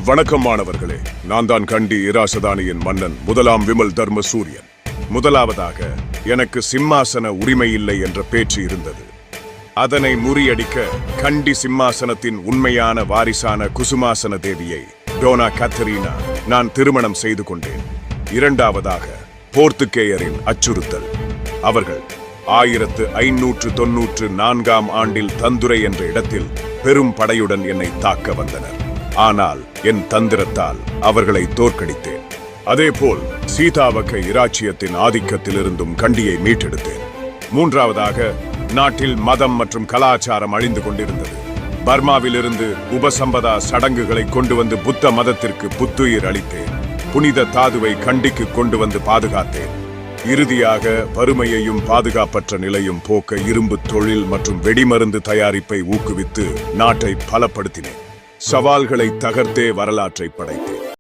வணக்கம் மாணவர்களே. நான் தான் கண்டி இராசதானியின் மன்னன் முதலாம் விமல் தர்ம சூரியன். முதலாவதாக எனக்கு சிம்மாசன உரிமை இல்லை என்ற பேச்சு இருந்தது. அதனை முறியடிக்க கண்டி சிம்மாசனத்தின் உண்மையான வாரிசான குசுமாசன தேவியை டோனா கத்தரீனா நான் திருமணம் செய்து கொண்டேன். இரண்டாவதாக போர்த்துகேயரின் அச்சுறுத்தல். அவர்கள் 1594 ஆண்டில் தந்துரை என்ற இடத்தில் பெரும் படையுடன் என்னை தாக்க வந்தனர். ஆனால் என் தந்திரத்தால் அவர்களை தோற்கடித்தேன். அதேபோல் சீதாவக்க இராச்சியத்தின் ஆதிக்கத்திலிருந்தும் கண்டியை மீட்டெடுத்தேன். மூன்றாவதாக நாட்டில் மதம் மற்றும் கலாச்சாரம் அழிந்து கொண்டிருந்தது. பர்மாவிலிருந்து உபசம்பதா சடங்குகளை கொண்டு வந்து புத்த மதத்திற்கு புத்துயிர் அளித்தேன். புனித தாதுவை கண்டிக்கு கொண்டு வந்து பாதுகாத்தேன். இறுதியாக வறுமையையும் பாதுகாப்பற்ற நிலையும் போக்க இரும்பு தொழில் மற்றும் வெடிமருந்து தயாரிப்பை ஊக்குவித்து நாட்டை பலப்படுத்தினேன். சவால்களை தகர்த்தே வரலாற்றை படைத்தேன்.